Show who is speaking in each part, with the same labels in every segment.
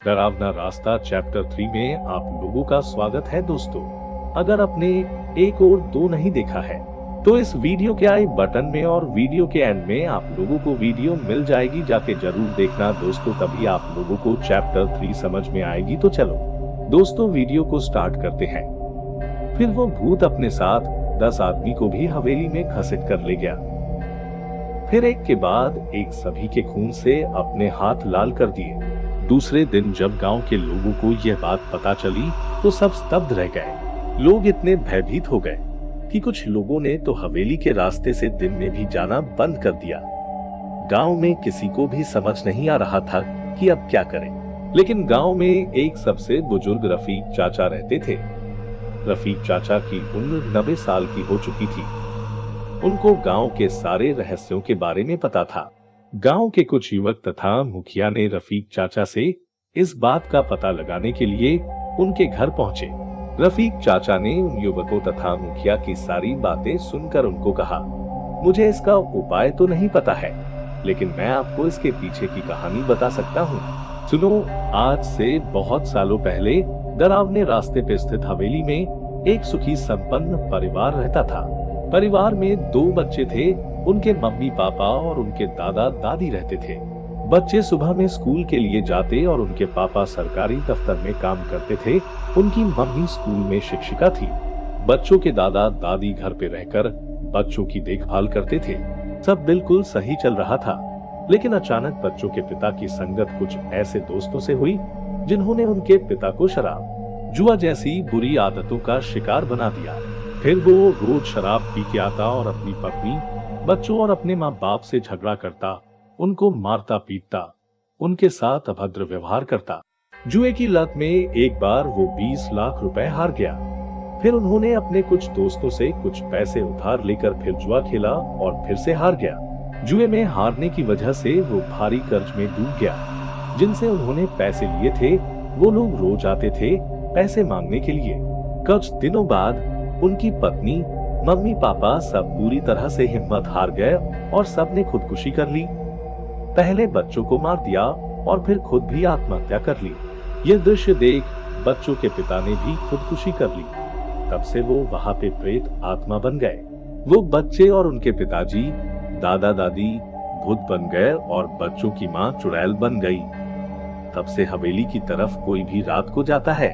Speaker 1: डरावना रास्ता चैप्टर 3 में आप लोगों का स्वागत है दोस्तों। अगर आपने 1 और 2 नहीं देखा है तो इस वीडियो के आई बटन में और वीडियो के एंड में आप लोगों को वीडियो मिल जाएगी, जाके जरूर देखना दोस्तों, तभी आप लोगों को चैप्टर 3 समझ में आएगी। तो चलो दोस्तों वीडियो को स्टार्ट करते हैं। फिर वो भूत अपने साथ 10 आदमी को भी हवेली में घसीट कर ले गया। फिर एक के बाद एक सभी के खून से अपने हाथ लाल कर दिए। दूसरे दिन जब गांव के लोगों को यह बात पता चली तो सब स्तब्ध रह गए। लोग इतने भयभीत हो गए कि कुछ लोगों ने तो हवेली के रास्ते से दिन में भी जाना बंद कर दिया। गांव में किसी को भी समझ नहीं आ रहा था कि अब क्या करें। लेकिन गांव में एक सबसे बुजुर्ग रफीक चाचा रहते थे। रफीक चाचा की उम्र 90 साल की हो चुकी थी। उनको गांव के सारे रहस्यों के बारे में पता था। गांव के कुछ युवक तथा मुखिया ने रफीक चाचा से इस बात का पता लगाने के लिए उनके घर पहुंचे। रफीक चाचा ने उन युवकों तथा मुखिया की सारी बातें सुनकर उनको कहा, मुझे इसका उपाय तो नहीं पता है, लेकिन मैं आपको इसके पीछे की कहानी बता सकता हूँ। सुनो, आज से बहुत सालों पहले डरावने रास्ते पे स्थित हवेली में एक सुखी संपन्न परिवार रहता था। परिवार में 2 बच्चे थे। उनके मम्मी पापा और उनके दादा दादी रहते थे। बच्चे सुबह में स्कूल के लिए जाते और उनके पापा सरकारी दफ्तर में काम करते थे। उनकी मम्मी स्कूल में शिक्षिका थी। बच्चों के दादा दादी घर पे रहकर बच्चों की देखभाल करते थे। सब बिल्कुल सही चल रहा था, लेकिन अचानक बच्चों के पिता की संगत कुछ ऐसे दोस्तों से हुई जिन्होंने उनके पिता को शराब, जुआ जैसी बुरी आदतों का शिकार बना दिया। फिर वो रोज शराब पी के आता और अपनी पत्नी, बच्चों और अपने माँ बाप से झगड़ा करता, उनको मारता पीटता, उनके साथ अभद्र व्यवहार करता। जुए की लत में एक बार वो 20 लाख रुपए हार गया। फिर उन्होंने अपने कुछ दोस्तों से कुछ पैसे उधार लेकर फिर जुआ खेला और फिर से हार गया। जुए में हारने की वजह से वो भारी कर्ज में डूब गया। जिनसे उन्होंने पैसे लिए थे वो लोग रोज आते थे पैसे मांगने के लिए। कुछ दिनों बाद उनकी पत्नी, मम्मी पापा सब पूरी तरह से हिम्मत हार गए और सबने खुदकुशी कर ली। पहले बच्चों को मार दिया और फिर खुद भी आत्महत्या कर ली। यह दृश्य देख बच्चों के पिता ने भी खुदकुशी कर ली। तब से वो वहां पे प्रेत आत्मा बन गए। वो बच्चे और उनके पिताजी, दादा दादी भूत बन गए और बच्चों की माँ चुड़ैल बन गई। तब से हवेली की तरफ कोई भी रात को जाता है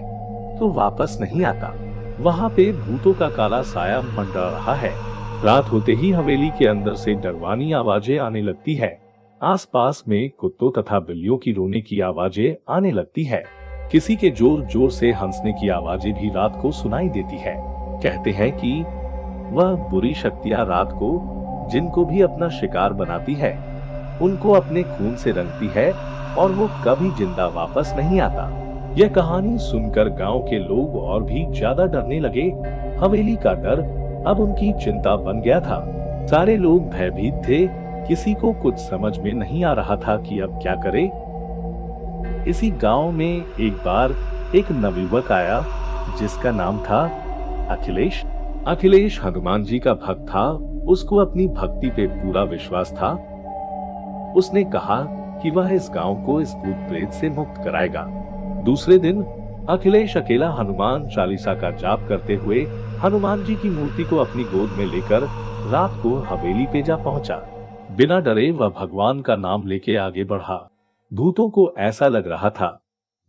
Speaker 1: तो वापस नहीं आता। वहाँ पे भूतों का काला साया मंडरा रहा है। रात होते ही हवेली के अंदर से डरवानी आवाजें आने लगती है। आसपास में कुत्तों तथा बिल्लियों की रोने की आवाजें आने लगती है। किसी के जोर जोर से हंसने की आवाजें भी रात को सुनाई देती है। कहते हैं कि वह बुरी शक्तियां रात को जिनको भी अपना शिकार बनाती है, उनको अपने खून से रंगती है और वो कभी जिंदा वापस नहीं आता। यह कहानी सुनकर गांव के लोग और भी ज्यादा डरने लगे। हवेली का डर अब उनकी चिंता बन गया था। सारे लोग भयभीत थे। किसी को कुछ समझ में नहीं आ रहा था कि अब क्या करे। इसी गांव में एक बार एक नवयुवक आया जिसका नाम था अखिलेश। अखिलेश हनुमान जी का भक्त था। उसको अपनी भक्ति पे पूरा विश्वास था। उसने कहा कि वह इस गांव को इस भूत प्रेत से मुक्त कराएगा। दूसरे दिन अखिलेश अकेला हनुमान चालीसा का जाप करते हुए हनुमान जी की मूर्ति को अपनी गोद में लेकर रात को हवेली पे जा पहुंचा। बिना डरे वह भगवान का नाम लेके आगे बढ़ा। भूतों को ऐसा लग रहा था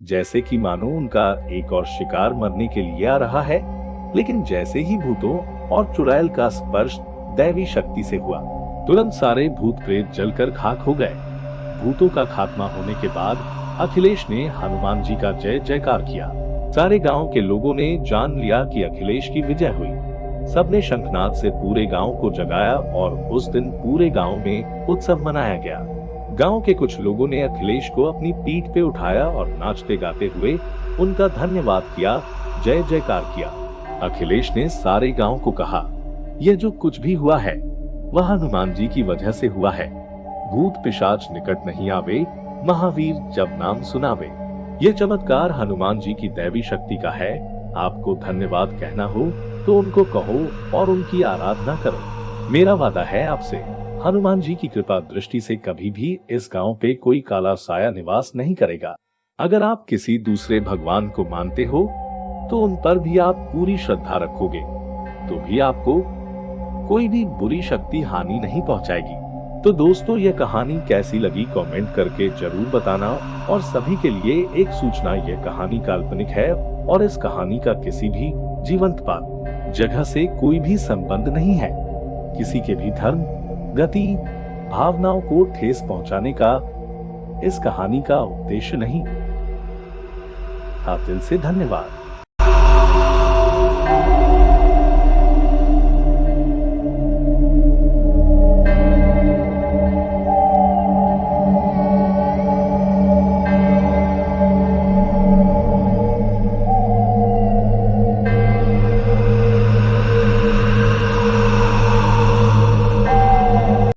Speaker 1: जैसे कि मानो उनका एक और शिकार मरने के लिए आ रहा है। लेकिन जैसे ही भूतों और चुड़ैल का स्पर्श दैवी शक्ति से हुआ, तुरंत सारे भूत प्रेत जलकर खाक हो गए। भूतों का खात्मा होने के बाद अखिलेश ने हनुमान जी का जय जयकार किया। सारे गांव के लोगों ने जान लिया कि अखिलेश की विजय हुई। सबने शंखनाद से पूरे गांव को जगाया और उस दिन पूरे गांव में उत्सव मनाया गया। गांव के कुछ लोगों ने अखिलेश को अपनी पीठ पे उठाया और नाचते गाते हुए उनका धन्यवाद किया, जय जयकार किया। अखिलेश ने सारे गांव को कहा, यह जो कुछ भी हुआ है वह हनुमान जी की वजह से हुआ है। भूत पिशाच निकट नहीं आवे, महावीर जब नाम सुनावे। ये चमत्कार हनुमान जी की दैवी शक्ति का है। आपको धन्यवाद कहना हो तो उनको कहो और उनकी आराधना करो। मेरा वादा है आपसे, हनुमान जी की कृपा दृष्टि से कभी भी इस गांव पे कोई काला साया निवास नहीं करेगा। अगर आप किसी दूसरे भगवान को मानते हो तो उन पर भी आप पूरी श्रद्धा रखोगे तो भी आपको कोई भी बुरी शक्ति हानि नहीं पहुंचाएगी। तो दोस्तों, यह कहानी कैसी लगी कमेंट करके जरूर बताना। और सभी के लिए एक सूचना, यह कहानी काल्पनिक है और इस कहानी का किसी भी जीवंत बात जगह से कोई भी संबंध नहीं है। किसी के भी धर्म, गति, भावनाओं को ठेस पहुंचाने का इस कहानी का उद्देश्य नहीं। आप दिल से धन्यवाद।